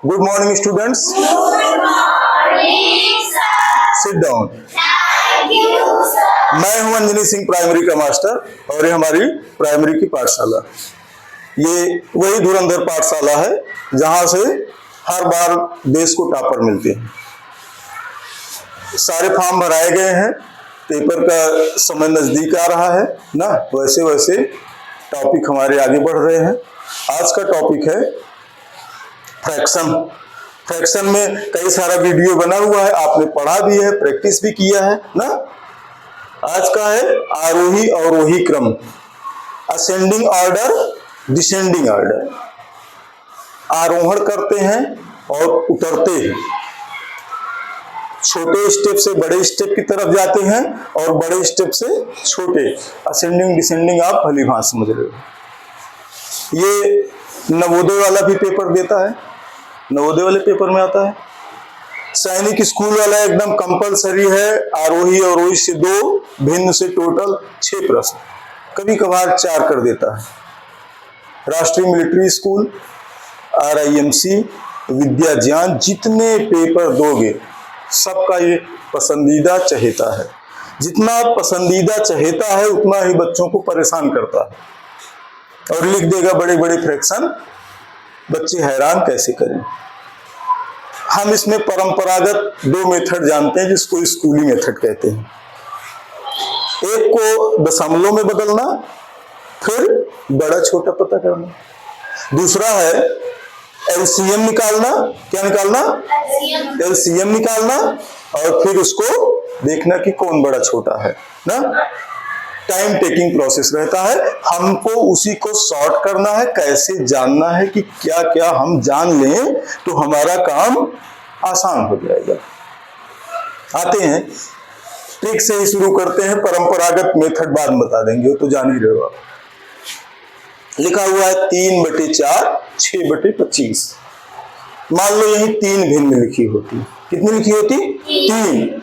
Good morning students. Good morning sir. Sit down. Thank you sir. मैं हूं Anjani Singh, primary का master, और ये हमारी प्राइमरी की पाठशाला। ये वही धुरंधर पाठशाला है जहां से हर बार देश को टॉपर मिलते हैं। सारे फॉर्म भराए गए हैं, पेपर का समय नजदीक आ रहा है ना, वैसे वैसे टॉपिक हमारे आगे बढ़ रहे हैं। आज का टॉपिक है फ्रैक्शन। फ्रैक्शन में कई सारा वीडियो बना हुआ है, आपने पढ़ा भी है, प्रैक्टिस भी किया है ना। आज का है आरोही अवरोही क्रम, असेंडिंग ऑर्डर डिसेंडिंग ऑर्डर। आरोहण करते हैं और उतरते हैं, छोटे स्टेप से बड़े स्टेप की तरफ जाते हैं और बड़े स्टेप से छोटे। असेंडिंग डिसेंडिंग आप भली भांति समझ रहे हो। ये नवोदय वाला भी पेपर देता है, नवोदय वाले पेपर में आता है। सैनिक स्कूल वाला एकदम कंपलसरी है, आरोही अवरोही से 2, भिन्न से टोटल 6 प्रश्न, कभी कभार 4 कर देता है। राष्ट्रीय मिलिट्री स्कूल, RIMC, विद्या ज्ञान, जितने पेपर दोगे सबका ये पसंदीदा चहेता है। जितना पसंदीदा चहेता है उतना ही बच्चों को परेशान करता है, और लिख देगा बड़े बड़े फ्रैक्शन, बच्चे हैरान कैसे करें। हम इसमें परंपरागत 2 मेथड जानते हैं जिसको स्कूली मेथड कहते हैं। एक को दशमलव में बदलना, फिर बड़ा छोटा पता करना। दूसरा है LCM निकालना। क्या निकालना? LCM निकालना, और फिर उसको देखना कि कौन बड़ा छोटा है ना। टाइम टेकिंग प्रोसेस रहता है, हमको उसी को सॉर्ट करना है। कैसे जानना है कि क्या क्या हम जान लें तो हमारा काम आसान हो जाएगा। आते हैं ट्रिक से ही शुरू करते हैं, परंपरागत मेथड बाद में बता देंगे, वो तो जान ही रहे हो आप। लिखा हुआ है 3/4 6/25। मान लो यही 3 भिन्न लिखी होती, कितनी लिखी होती? 3।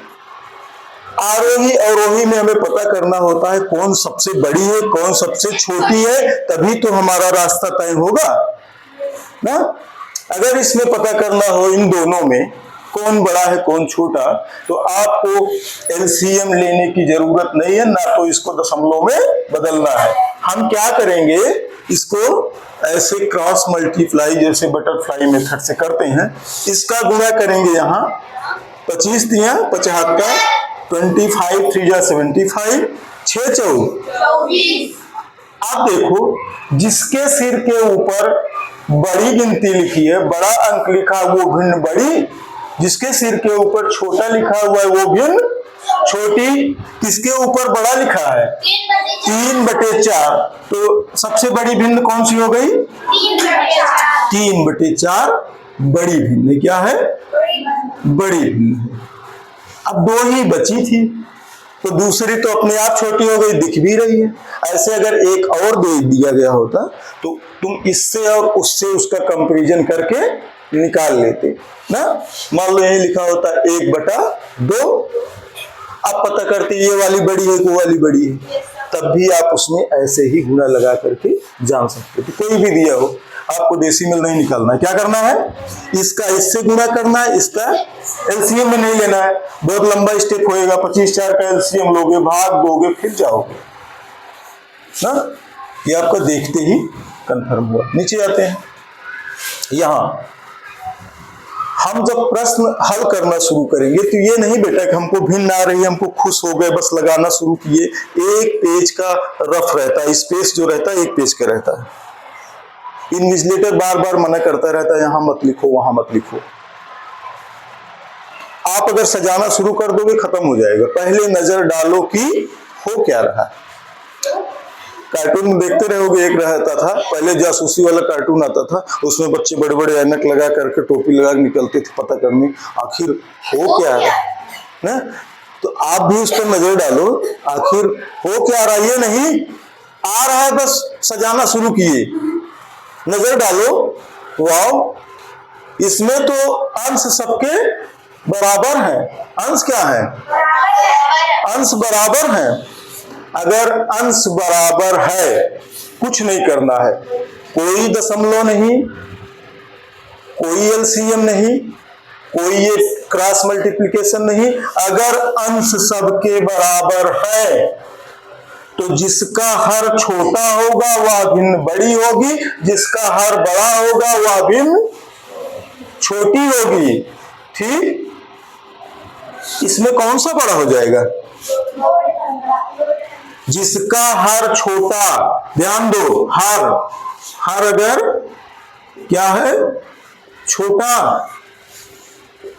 आरोही अवरोही में हमें पता करना होता है कौन सबसे बड़ी है, कौन सबसे छोटी है, तभी तो हमारा रास्ता तय होगा ना। अगर इसमें पता करना हो इन दोनों में कौन बड़ा है कौन छोटा, तो आपको LCM लेने की जरूरत नहीं है, ना तो इसको दशमलव में बदलना है। हम क्या करेंगे, इसको ऐसे क्रॉस मल्टीप्लाई जैसे बटरफ्लाई मेथड से करते हैं। इसका गुणा करेंगे, यहाँ 25 दिया 75, 25 3 जा 75, 6 24। आप देखो जिसके सिर के ऊपर बड़ी गिनती लिखी है, बड़ा अंक लिखा, वो भिन्न बड़ी। जिसके सिर के ऊपर छोटा लिखा हुआ है वो भिन्न छोटी। किसके ऊपर बड़ा लिखा है? 3/4। तो सबसे बड़ी भिन्न कौन सी हो गई? 3/4 बड़ी भिन्न। क्या है? बड़ी भिन्न है। अब 2 ही बची थी, तो दूसरी तो अपने आप छोटी हो गई, दिख भी रही है। ऐसे अगर एक और दे दिया गया होता तो तुम इससे और उससे उसका कंपैरिजन करके निकाल लेते ना। मान लो यही लिखा होता 1/2, अब पता करते ये वाली बड़ी है वो वाली बड़ी है, तब भी आप उसमें ऐसे ही गुणा लगा करके जान सकते थे। कोई भी दिया हो, आपको डेसिमल नहीं निकालना है। क्या करना है? इसका इससे गुणा करना है, इसका LCM में नहीं लेना है। बहुत लंबा स्टेप होएगा, 25 4 का LCM लोगे, भाग दोगे, फिर जाओगे ना। ये आपका देखते ही कंफर्म हुआ। नीचे आते हैं। यहां हम जब प्रश्न हल करना शुरू करेंगे तो ये नहीं बेटा कि हमको भिन्न आ रही है, हमको खुश हो गए, बस लगाना शुरू किए। एक पेज का रफ रहता है, स्पेस जो रहता है 1 पेज का रहता है। इन्विजिलेटर बार बार मना करता रहता है, यहां मत लिखो वहां मत लिखो। आप अगर सजाना शुरू कर दोगे खत्म हो जाएगा। पहले नजर डालो कि हो क्या रहा है। कार्टून में देखते रहोगे, एक रहता था पहले जासूसी वाला कार्टून आता था, उसमें बच्चे बड़े बड़े ऐनक लगा करके टोपी लगा के निकलते थे पता करने आखिर हो क्या रहा है ना। तो आप भी उस पर नजर डालो, आखिर हो क्या रहा है। ये नहीं आ रहा है बस सजाना शुरू किए, नजर डालो, वाओ इसमें तो अंश सबके बराबर है। अंश क्या है? अंश बराबर है। अगर अंश बराबर है, कुछ नहीं करना है, कोई दशमलव नहीं, कोई एलसीएम नहीं, कोई ये क्रॉस मल्टीप्लिकेशन नहीं। अगर अंश सबके बराबर है तो जिसका हर छोटा होगा वह भिन्न बड़ी होगी, जिसका हर बड़ा होगा वह भिन्न छोटी होगी। ठीक, इसमें कौन सा बड़ा हो जाएगा? जिसका हर छोटा, ध्यान दो, हर अगर क्या है? छोटा,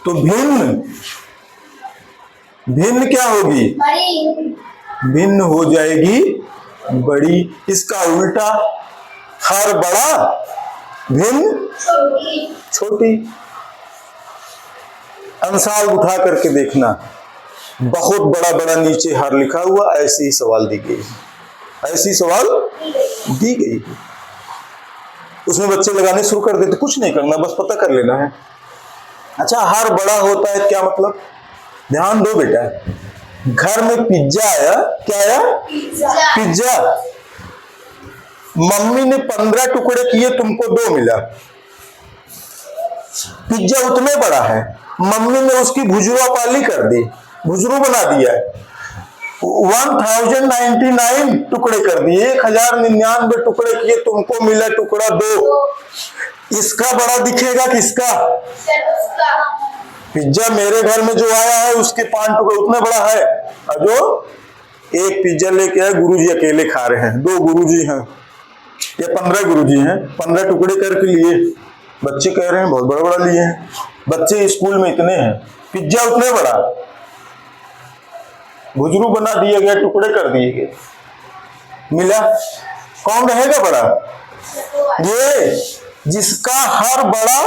तो भिन्न क्या होगी? भिन्न हो जाएगी बड़ी। इसका उल्टा, हर बड़ा भिन्न छोटी। अंशाल उठा करके देखना, बहुत बड़ा बड़ा नीचे हर लिखा हुआ, ऐसे ही सवाल दी गई, ऐसी सवाल दी गई। उसमें बच्चे लगाने शुरू कर देते, कुछ नहीं करना, बस पता कर लेना है। अच्छा, हर बड़ा होता है क्या मतलब? ध्यान दो बेटा, घर में पिज्जा आया, क्या आया? पिज्जा। मम्मी ने 15 टुकड़े किए, तुमको 2 मिला। पिज्जा उतने बड़ा है, मम्मी ने उसकी भुजुआ पाली कर दी, भुजरू बना दिया, 1099 टुकड़े कर दिए, 1099 टुकड़े किए, तुमको मिला टुकड़ा 2। इसका बड़ा दिखेगा किसका? पिज्जा मेरे घर में जो आया है उसके 5 टुकड़े उतना बड़ा है, और जो एक पिज्जा लेके आए गुरुजी अकेले खा रहे हैं, 2 गुरुजी हैं या 15 गुरुजी हैं, 15 टुकड़े करके लिए। बच्चे कह रहे हैं बहुत बड़ा बड़ा लिए हैं, बच्चे स्कूल में इतने हैं, पिज्जा उतने बड़ा, भुजरू बना दिया गया, टुकड़े कर दिए गए, मिला। कौन रहेगा बड़ा? ये जिसका हर बड़ा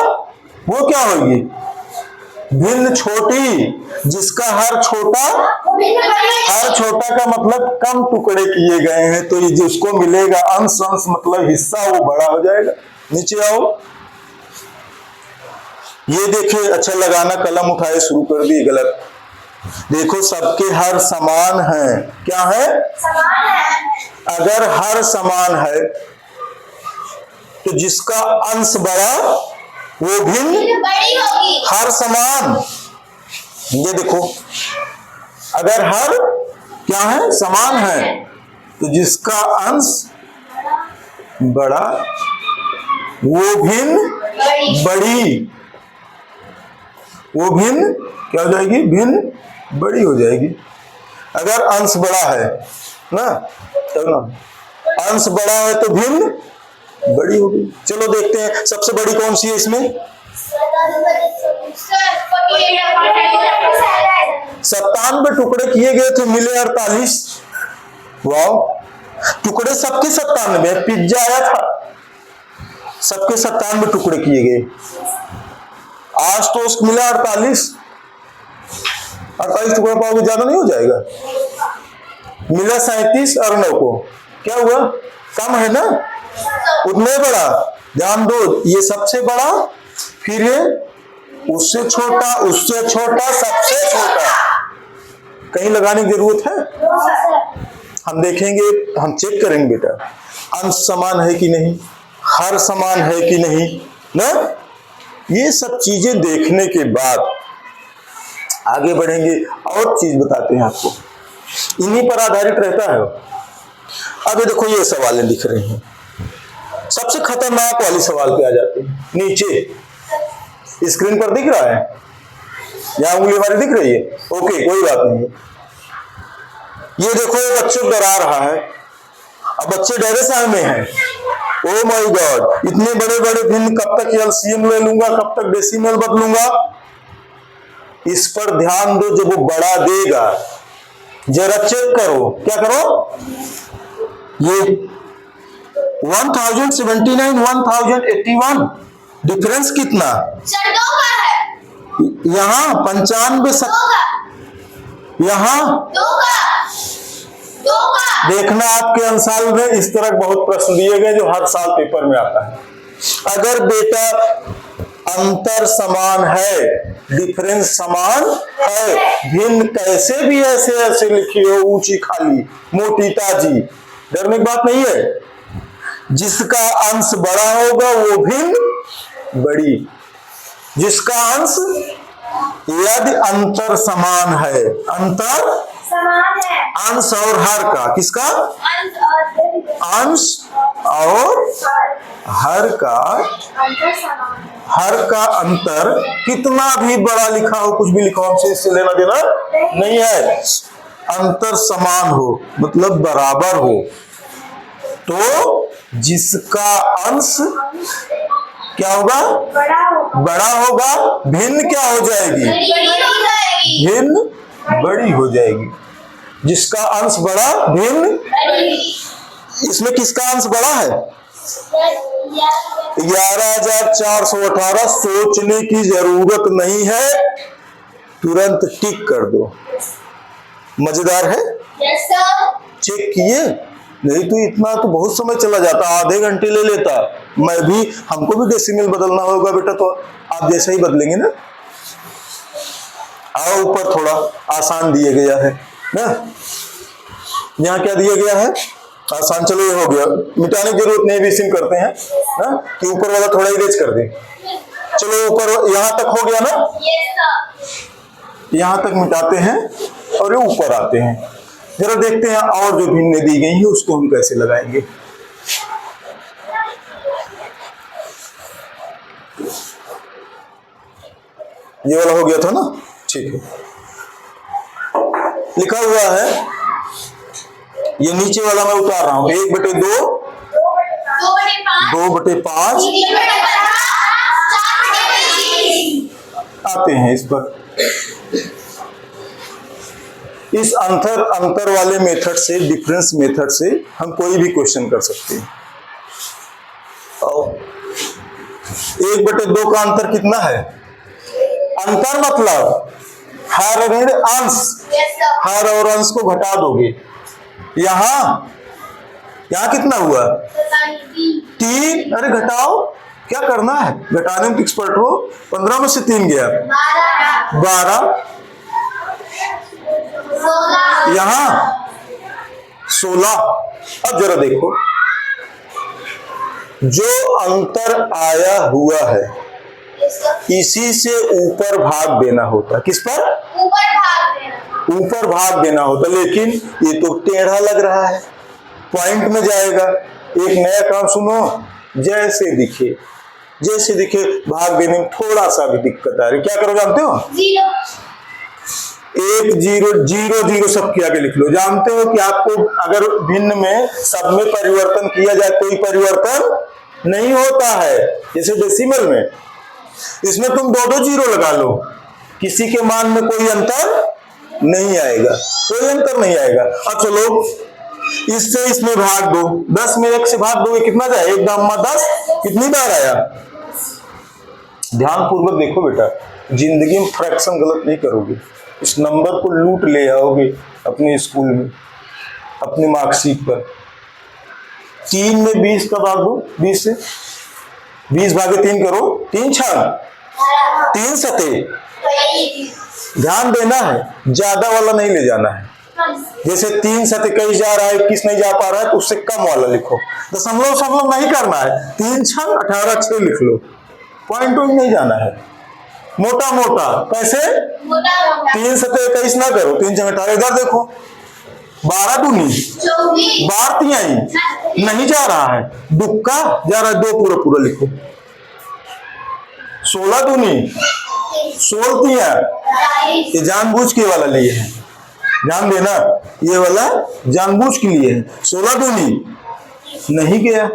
वो क्या होगी? भिन्न छोटी। जिसका हर छोटा, हर छोटा का मतलब कम टुकड़े किए गए हैं, तो ये जिसको मिलेगा अंश मतलब हिस्सा, वो बड़ा हो जाएगा। नीचे आओ, ये देखिए, अच्छा लगाना, कलम उठाए शुरू कर दी, गलत। देखो, सबके हर समान है, क्या है? समान है। अगर हर समान है तो जिसका अंश बड़ा वो भिन्न बड़ी होगी। हर समान, ये देखो, अगर हर क्या है? समान है, तो जिसका अंश बड़ा वो भिन्न बड़ी, वो भिन्न क्या हो जाएगी? भिन्न बड़ी हो जाएगी। अगर अंश बड़ा है ना, अंश बड़ा है तो भिन्न बड़ी होगी। चलो देखते हैं सबसे बड़ी कौन सी है इसमें? 97 टुकड़े किए गए थे, मिले 48। वाह, टुकड़े सबके 97, पिज्जा आया था, सबके 97 टुकड़े किए गए, आज तो उसको मिला 48 टुकड़ा पाओगे, ज्यादा नहीं हो जाएगा? मिला 37 और 9 को, क्या हुआ? कम है ना, उतने बड़ा। ध्यान दो, ये सबसे बड़ा, फिर ये उससे छोटा, उससे छोटा, सबसे छोटा। कहीं लगाने की जरूरत है? हम देखेंगे, हम चेक करेंगे बेटा, अंश समान है कि नहीं, हर समान है कि नहीं ना। ये सब चीजें देखने के बाद आगे बढ़ेंगे। और चीज बताते हैं आपको, इन्हीं पर आधारित रहता है। अब देखो, ये सवालें दिख रही हैं, सबसे खतरनाक वाली सवाल पे आ जाते हैं। नीचे स्क्रीन पर दिख रहा है, यहां उंगली हमारी दिख रही है, ओके, कोई बात नहीं। ये देखो, बच्चों को डरा रहा है, अब बच्चे डरे साल में हैं, ओ माय गॉड, इतने बड़े बड़े भिन्न, कब तक एलसीएम ले लूंगा, कब तक डेसिमल बदलूंगा? इस पर ध्यान दो, जब वो बड़ा देगा जरा चेक करो, क्या करो? ये 1079, 1081, डिफरेंस कितना? सर 2 का है। यहाँ 95, यहाँ 2 का। देखना, आपके अंसाल में इस तरह बहुत प्रश्न दिए गए जो हर साल पेपर में आता है। अगर बेटा अंतर समान है, डिफरेंस समान है, भिन्न कैसे भी ऐसे ऐसे लिखी हो, ऊंची खाली, मोटी ताजी, डरने की बात नहीं है। जिसका अंश बड़ा होगा वो भिन्न बड़ी। जिसका अंश यदि अंतर समान है, अंतर समान है। अंश और हर का, किसका अंश और अंश और हर का, अंतर समान है। हर का अंतर कितना भी बड़ा लिखा हो, कुछ भी लिखा हो, हमसे इससे लेना देना नहीं है। अंतर समान हो मतलब बराबर हो, तो जिसका अंश क्या होगा, बड़ा होगा। बड़ा होगा, भिन्न क्या हो जाएगी, बड़ी हो जाएगी। भिन्न बड़ी हो जाएगी। जिसका अंश बड़ा भिन्न, इसमें किसका अंश बड़ा है, 11,418। सोचने की जरूरत नहीं है, तुरंत टिक कर दो। मजेदार है, यस सर। चेक किए, नहीं तो इतना तो बहुत समय चला जाता, आधे घंटे ले लेता। मैं भी, हमको भी डेसिमल बदलना होगा बेटा, तो आप जैसा ही बदलेंगे ना। आओ ऊपर थोड़ा आसान दिया गया है ना, यहाँ क्या दिया गया है, आसान। चलो ये हो गया, मिटाने की जरूरत नहीं, भी सिम करते हैं ना, कि ऊपर वाला थोड़ा इरेज कर दे। चलो ऊपर यहाँ तक हो गया ना, यस सर। यहाँ तक मिटाते हैं और ये ऊपर आते हैं। जरा देखते हैं और जो भिन्न दी गई है उसको हम कैसे लगाएंगे। ये वाला हो गया था ना, ठीक है। लिखा हुआ है, ये नीचे वाला मैं उतार रहा हूं, 1/2, 2/5 आते हैं इस पर। इस अंतर वाले मेथड से, डिफरेंस मेथड से हम कोई भी क्वेश्चन कर सकते हैं। और 1/2 का अंतर कितना है, अंतर मतलब हर ऋण अंश, हर और अंश को घटा दोगे। यहाँ कितना हुआ, 3। अरे घटाओ, क्या करना है, घटाने में एक्सपर्ट हो। 15 में से 3 गया, 12, यहाँ 16। अब जरा देखो, जो अंतर आया हुआ है इसी से ऊपर भाग देना होता, किस पर, ऊपर भाग देना होता। लेकिन ये तो टेढ़ा लग रहा है, पॉइंट में जाएगा। एक नया काम सुनो, जैसे दिखे भाग देने में थोड़ा सा भी दिक्कत आ रही, क्या करो जानते हो, 1 0 0 0 सबके आगे लिख लो। जानते हो कि आपको अगर भिन्न में सब में परिवर्तन किया जाए, कोई परिवर्तन नहीं होता है। जैसे डेसिमल में, इसमें तुम 2 0 लगा लो, किसी के मान में कोई अंतर नहीं आएगा, कोई अंतर नहीं आएगा। अब चलो इससे इसमें भाग दो, 10 में 1 से भाग दोगे कितना जाए, 1 दाम 10, कितनी बार आया। ध्यान पूर्वक देखो बेटा, जिंदगी में फ्रैक्शन गलत नहीं करोगे, इस नंबर को लूट ले आओगे अपने स्कूल में, अपनी मार्कशीट पर। 3 में 20 का भाग दो, 20 से 20 भागे 3 करो, 3 6 3 सते। ध्यान देना है, ज्यादा वाला नहीं ले जाना है। जैसे 3 सते 21 जा रहा है, 21 नहीं जा पा रहा है, तो उससे कम वाला लिखो। दशमलव नहीं करना है, 3 6 18 6 लिख लो, पॉइंट नहीं जाना है। मोटा मोटा कैसे, 3 सते 21 ना करो, 3 6 18। इधर देखो, 12 दूनी 12 तिहाई नहीं जा रहा है, दुक्का जा रहा है, 2 पूरा पूरा लिखो। 16 दूनी 16 तिया, ये जानबूझ के वाला लिए है, ध्यान देना, ये वाला जानबूझ के लिए है। 16 दूनी नहीं गया,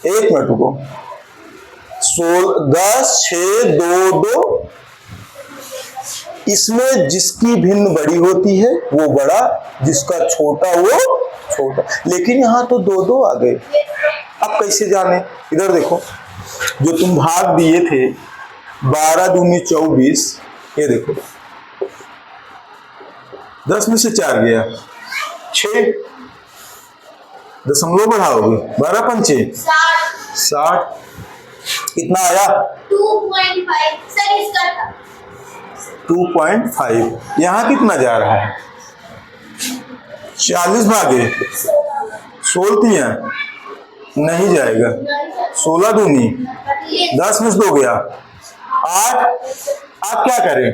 1 मिनट रुको, 10 6 2 2। इसमें जिसकी भिन्न बड़ी होती है वो बड़ा, जिसका छोटा वो छोटा। लेकिन यहां तो 2 2 आ गए, अब कैसे जाने। इधर देखो, जो तुम भाग दिए थे 12 दूनी 24, ये देखो 10 में से 4 गया, 6 दशमलव बढ़ाओगे, 12 पंचे 60, कितना आया 2.5 सर, इसका था 2.5। यहां कितना जा रहा है, 40 भागे 16 तिया नहीं जाएगा। 16 दूनी 10 में से 2 गया 8। आप क्या करें?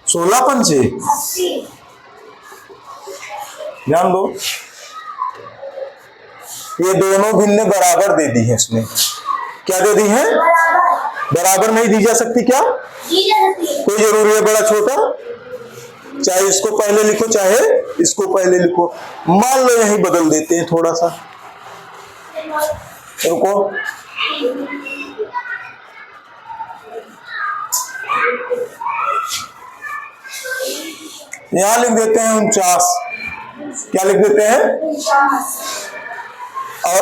16 पंचे ध्यान दो, ये दोनों भिन्नें बराबर दे दी है इसमें। क्या दे दी है? बराबर नहीं दी जा सकती। क्या कोई जरूरी है बड़ा छोटा? चाहे इसको पहले लिखो चाहे इसको पहले लिखो। मान लो यही बदल देते हैं थोड़ा सा, रुको। यहां लिख देते हैं 49। क्या लिख देते हैं? और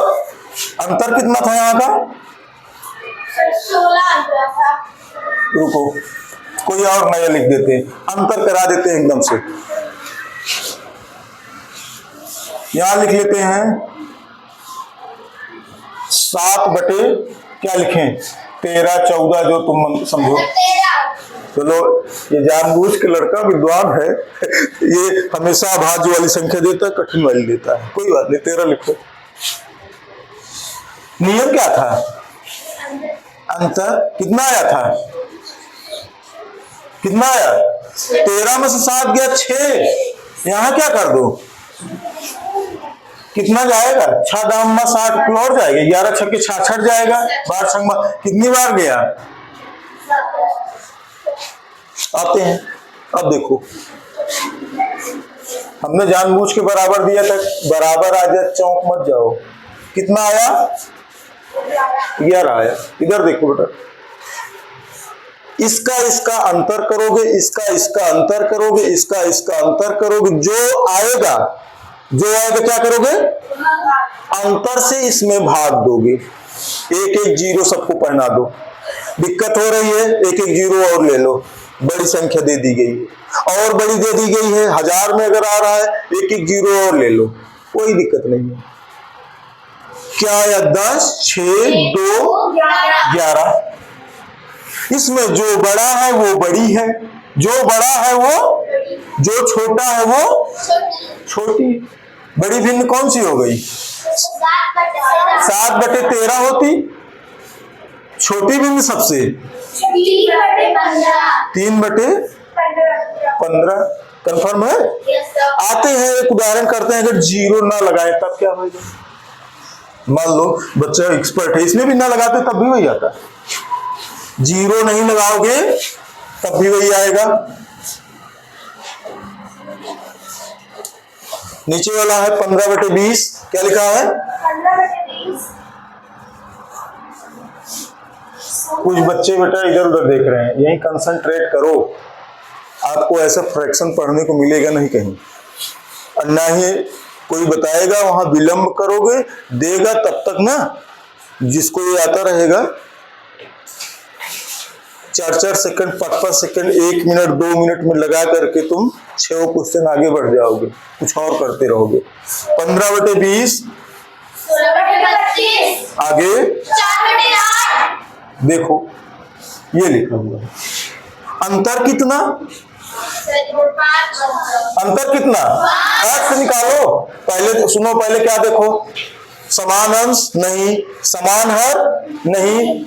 अंतर कितना था यहाँ का? 16 रुको, कोई और नया लिख देते हैं, अंतर करा देते हैं एकदम से। यहां लिख लेते हैं 7 बटे क्या लिखें? 13 14 जो तुम समझो। चलो, ये जानबूझ के लड़का विद्वान है, ये हमेशा अभाज्य वाली संख्या देता है, कठिन वाली देता है। कोई बात नहीं, 13 लिखो। नियम क्या था? अंतर कितना आया था? कितना आया? 13 में से 7 गया 6। यहां क्या कर दो? कितना जाएगा? 6 दाम में 60 और जाएगा, 11 छक्के 66 जाएगा। बार संग कितनी बार गया? आते हैं। अब देखो, हमने जानबूझ के बराबर दिया था, बराबर आ जाए, चौंक मत जाओ। कितना आया? 11 आया। इधर देखो बेटा, इसका इसका अंतर करोगे, इसका इसका अंतर करोगे, इसका इसका अंतर करोगे, जो आएगा क्या करोगे? अंतर से इसमें भाग दोगे। एक एक जीरो सबको पहना दो। दिक्कत हो रही है, एक एक जीरो और ले लो। बड़ी संख्या दे दी गई है और बड़ी दे दी गई है, 1000 में अगर आ रहा है, एक एक जीरो और ले लो, कोई दिक्कत नहीं है। क्या आया? 10 6 2 11। इसमें जो बड़ा है वो बड़ी है, जो बड़ा है वो, जो छोटा है वो छोटी। बड़ी भिन्न कौन सी हो गई? 7 बटे 13 होती। छोटी भिन्न सबसे 3 बटे 15। कंफर्म है? आते हैं एक उदाहरण करते हैं, अगर जीरो ना लगाए तब क्या होगा? मान लो बच्चा एक्सपर्ट है, इसमें भी ना लगाते तब भी वही आता। जीरो नहीं लगाओगे तब भी वही आएगा। नीचे वाला है 15 बटे 20। क्या लिखा है? 15 बटे 20। कुछ बच्चे बेटा इधर उधर देख रहे हैं, यही कंसंट्रेट करो। आपको ऐसा फ्रैक्शन पढ़ने को मिलेगा नहीं कहीं, और ना ही कोई बताएगा। वहां विलंब करोगे, देगा तब तक ना, जिसको ये आता रहेगा 4-4 सेकंड 5-5 सेकंड 1 मिनट 2 मिनट में लगा करके तुम 6 क्वेश्चन आगे बढ़ जाओगे, कुछ और करते रहोगे। 15 बटे 20 16 बटे 25 आगे 4 बटे 8। देखो ये लिखा हुआ है। अंतर कितना? अंतर कितना? 8 से निकालो। पहले तो सुनो, पहले क्या देखो? समान अंश नहीं, समान हर नहीं,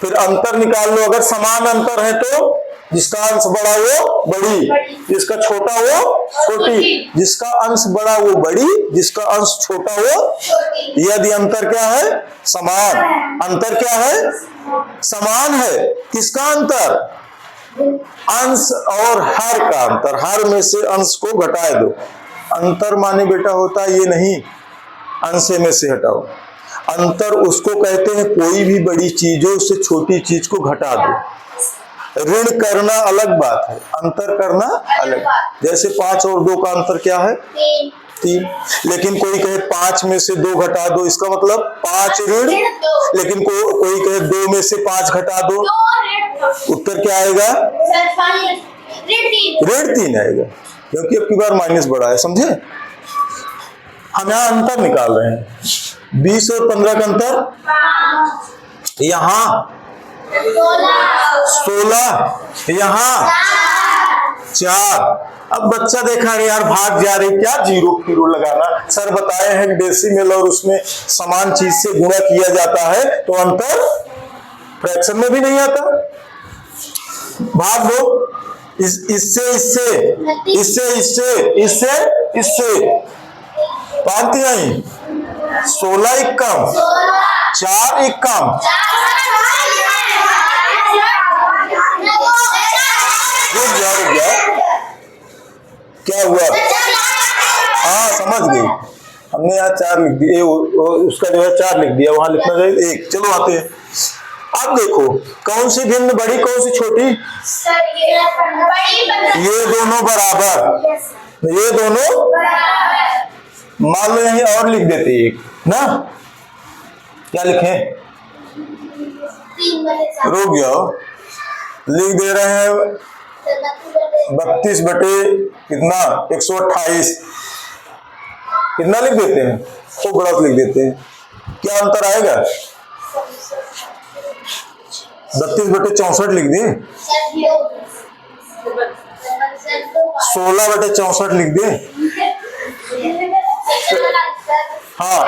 फिर अंतर निकाल लो। अगर समान अंतर है तो जिसका अंश बड़ा वो बड़ी, जिसका छोटा वो छोटी, जिसका अंश बड़ा वो बड़ी, जिसका अंश छोटा वो छोटी। यदि अंतर क्या है? समान। अंतर क्या है? समान है। किसका अंतर? अंश और हर का अंतर। हर में से अंश को घटा दो। अंतर माने बेटा होता है ये नहीं अंश में से हटाओ। अंतर उसको कहते हैं कोई भी बड़ी चीजों से छोटी चीज को घटा दो। ऋण करना अलग बात है, अंतर करना अलग। जैसे 5 और 2 का अंतर क्या है? 3। लेकिन कोई कहे 5 में से 2 घटा दो, इसका मतलब 5 ऋण। लेकिन कोई कहे 2 में से 5 घटा दो, उत्तर क्या आएगा? ऋण 3 आएगा, क्योंकि अब की बार माइनस बढ़ा है। समझे? हम यहाँ अंतर निकाल रहे हैं। 20 और 15 का अंतर यहाँ 16, यहाँ 4। अब बच्चा देखा अरे यार भाग जा रही, क्या जीरो फिरो लगाना, सर बताए हैं कि डेसिमल और उसमें समान चीज से गुणा किया जाता है तो अंतर फ्रैक्शन में भी नहीं आता। भाग दो, इससे पांति आई 16 इक्कम 4 इक्कम। रुक जाओ क्या हुआ? हाँ समझ गई, हमने यहाँ 4 लिख दिए, उसका जो है 4 लिख दिया, वहां लिखना चाहिए 1। चलो आते हैं। अब देखो कौन सी भिन्न बड़ी कौन सी छोटी? ये दोनों बराबर, ये दोनों मान लो यहीं और लिख देते एक ना, क्या लिखें? रुक जाओ, लिख दे रहे हैं 32 बटे कितना 128, कितना लिख देते हैं? तो बड़ा लिख देते हैं, क्या अंतर आएगा? 32 बटे 64 लिख दें, 16 बटे 64 लिख दें। हाँ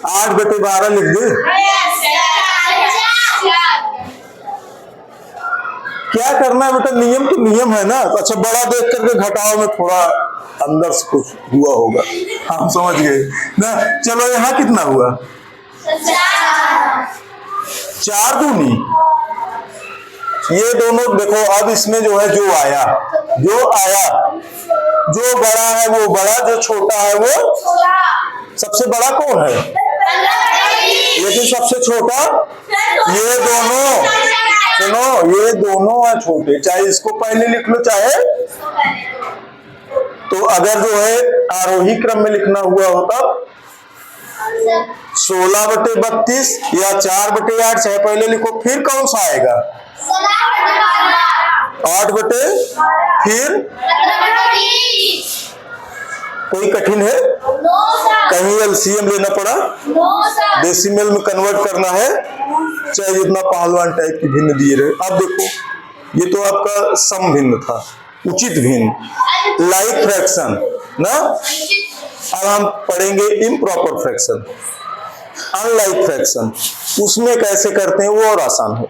8 बटे 12 लिख दे। क्या करना है बेटा, नियम तो नियम है ना। अच्छा बड़ा देख करके घटाओ में थोड़ा अंदर से कुछ हुआ होगा, हम समझ गए ना। चलो यहाँ कितना हुआ? 4 दूनी, ये दोनों देखो। अब इसमें जो है जो आया जो बड़ा है वो बड़ा, जो छोटा है वो सबसे बड़ा कौन है? लेकिन सबसे छोटा ये दोनों, सुनो ये दोनों है छोटे, चाहे इसको पहले लिख लो चाहे, तो अगर जो है आरोही क्रम में लिखना हुआ होता 16 बटे 32 या 4 बटे 8, चाहे पहले लिखो, फिर कौन सा आएगा? 8 बटे, फिर कोई कठिन है? कहीं एलसीएम लेना पड़ा, डेसिमल में कन्वर्ट करना है, चाहे जितना पहलवान टाइप की भिन्न दिए रहे। अब देखो ये तो आपका सम भिन्न था, उचित भिन्न, लाइक फ्रैक्शन ना। अब हम पढ़ेंगे इम्प्रॉपर फ्रैक्शन, अनलाइक फ्रैक्शन। उसमें कैसे करते हैं वो और आसान है।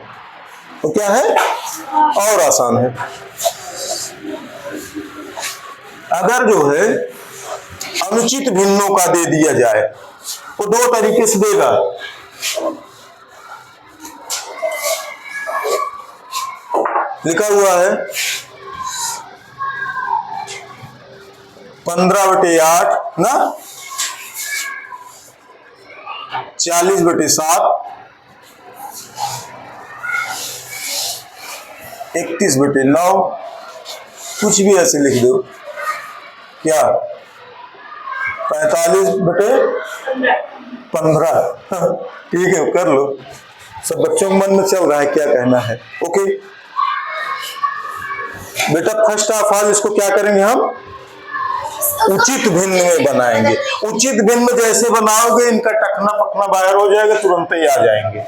तो क्या है? और आसान है। अगर जो है अनुचित भिन्नों का दे दिया जाए तो 2 तरीके से देगा। लिखा हुआ है 15 बटे 8 ना, 40 बटे 7, 31 बटे 9, कुछ भी ऐसे लिख दो। क्या 45 बटे 15, ठीक है कर लो। सब बच्चों के मन में चल रहा है क्या कहना है। ओके बेटा, फर्स्ट ऑफ ऑल इसको क्या करेंगे हम? उचित भिन्न में बनाएंगे। उचित भिन्न जैसे बनाओगे इनका टकना पकना बाहर हो जाएगा, तुरंत ही आ जाएंगे।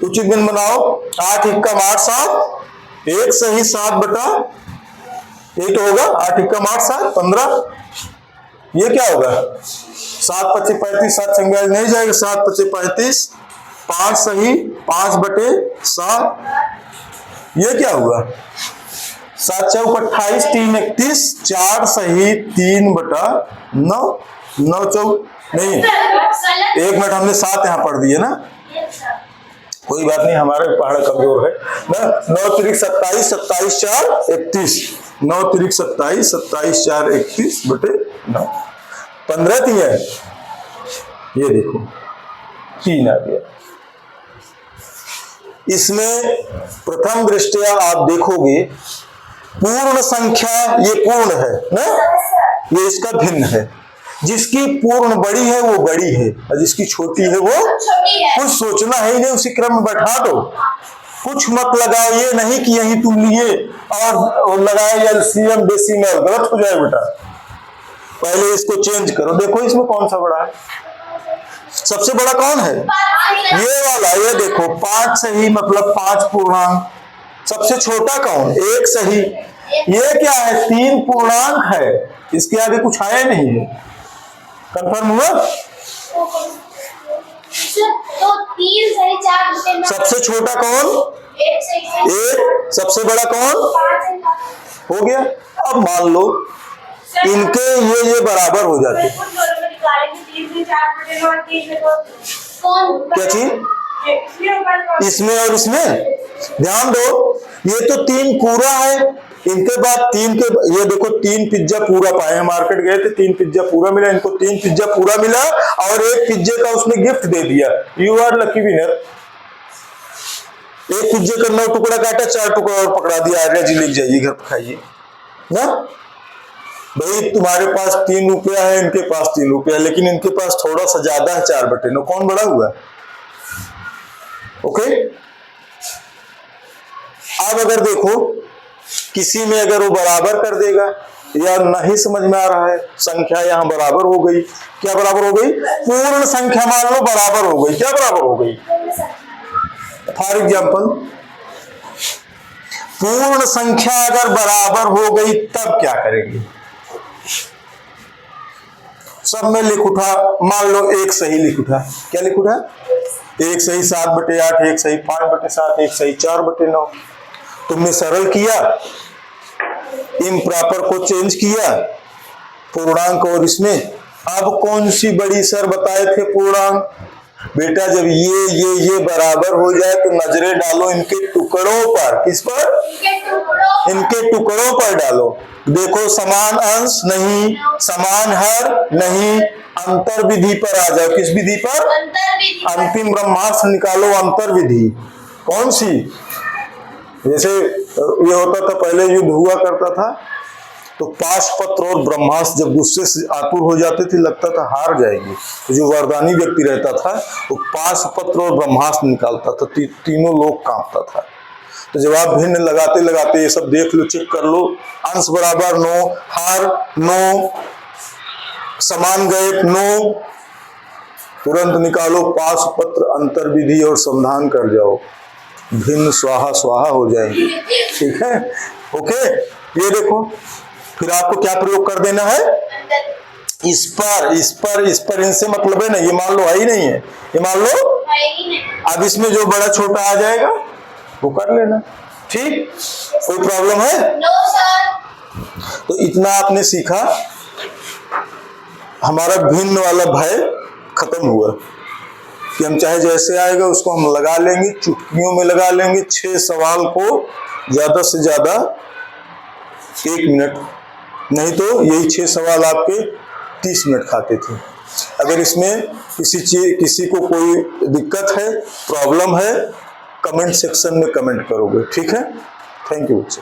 उचित भिन्न बनाओ। 8 इक्कम 8 7, 1 सही 7 बटा 8 होगा। 8 इक्कम 8 7 15, ये क्या होगा? 7 पच्चे 35, 7 संज्ञा नहीं जाएगा, 7 पच्चे 35, 5 सही 5 बटे 7, ये क्या हुआ? 7 चौक 28, 3 31, 4 सही 3 बटा 9, 9 चौक नहीं, 1 मिनट हमने 7 यहाँ पढ़ दिए ना, कोई बात नहीं, हमारे पहाड़ कमजोर है ना। 9 3 27, 27 4 31, 9 3 27, 27 4 31 बटे 9, 15 3 है, ये देखो 3 आ गया। इसमें प्रथम दृष्टया आप देखोगे पूर्ण संख्या ये पूर्ण है ना, ये इसका भिन्न है। जिसकी पूर्ण बड़ी है वो बड़ी है और जिसकी छोटी है वो कुछ सोचना है ही नहीं, उसी क्रम में बैठा दो, कुछ मत लगाओ। ये नहीं कि यही तुम लिए और लगाए एलसीएम डेसिमल, गलत हो जाए बेटा। पहले इसको चेंज करो, देखो इसमें कौन सा बड़ा है, सबसे बड़ा कौन है? ये वाला, ये देखो 5 सही मतलब 5 पूर्णांक। सबसे छोटा कौन? 1 सही। ये क्या है? 3 पूर्णांक है, इसके आगे कुछ आया नहीं है। कंफर्म हुआ? तो 3 सही 4 बटे 9। सबसे छोटा कौन? 1 सही 1। सबसे बड़ा कौन? 5 सही। हो गया। अब मान लो इनके ये बराबर हो जाते। कौन? क्या चीज? इसमें और इसमें ध्यान दो, ये तो 3 पूरा है, इनके बाद 3 के, ये देखो 3 पिज्जा पूरा पाए हैं, मार्केट गए थे 3 पिज्जा पूरा मिला, इनको 3 पिज्जा पूरा मिला और 1 पिज्जे का उसने गिफ्ट दे दिया। You are lucky winner. 1 पिज्जे का 9 टुकड़ा काटा, 4 टुकड़ा और पकड़ा दिया, आर्या जी लेके जाइए घर पर खाइए ना। भाई तुम्हारे पास 3 रुपया है, इनके पास 3 रुपया, लेकिन इनके पास थोड़ा सा ज्यादा है, 4 बटे 9। कौन बड़ा हुआ? ओके। अब अगर देखो किसी में अगर वो बराबर कर देगा या नहीं समझ में आ रहा है, संख्या यहां बराबर हो गई। क्या बराबर हो गई? पूर्ण संख्या मान लो बराबर हो गई। क्या बराबर हो गई? फॉर एग्जाम्पल पूर्ण संख्या अगर बराबर हो गई तब क्या करेंगे? सब में लिख उठा, मान लो 1 सही लिख उठा। क्या लिख उठा? 1 सही 7 बटे 8, 1 सही 5 बटे 7, 1 सही 4 बटे 9। तुमने सरल किया, इम्प्रॉपर को चेंज किया पूर्णांक और इसमें। अब कौन सी बड़ी सर बताए थे पूर्णांक? बेटा जब ये बराबर हो जाए तो नजरें डालो इनके टुकड़ों पर। किस पर? इनके टुकड़ों पर डालो। देखो समान अंश नहीं, समान हर नहीं, अंतर विधि पर आ जाओ। किस विधि पर? अंतिम ब्रह्मास्त्र निकालो। अंतर विधि कौन सी? जैसे ये होता था पहले, युद्ध हुआ करता था तो पाशपत्र और ब्रह्मास्त्र जब गुस्से से आतुर हो जाते थे, लगता था हार जाएगी, तो जो वरदानी व्यक्ति रहता था वो पाशपत्र और ब्रह्मास्त्र निकालता था, तीनों लोग कांपता था। तो जवाब भिन्न लगाते लगाते ये सब देख लो, चेक कर लो, अंश बराबर 9, हार 9, समान गए 9, तुरंत निकालो पाशपत्र, अंतर विधि और संधान कर जाओ, भिन्न स्वाहा स्वाहा हो जाएंगे। ठीक है, ओके। ये देखो फिर आपको क्या प्रयोग कर देना है? इस पर इनसे मतलब है ना, ये मान लो है ही नहीं है, ये मान लो। अब इसमें जो बड़ा छोटा आ जाएगा वो कर लेना। ठीक, कोई प्रॉब्लम है? No sir. तो इतना आपने सीखा, हमारा भिन्न वाला भय खत्म हुआ कि हम चाहे जैसे आएगा उसको हम लगा लेंगे, चुटकियों में लगा लेंगे। 6 सवाल को ज्यादा से ज्यादा 1 मिनट, नहीं तो यही 6 सवाल आपके 30 मिनट खाते थे। अगर इसमें किसी को कोई दिक्कत है, प्रॉब्लम है, कमेंट सेक्शन में कमेंट करोगे। ठीक है, थैंक यू बच्चे।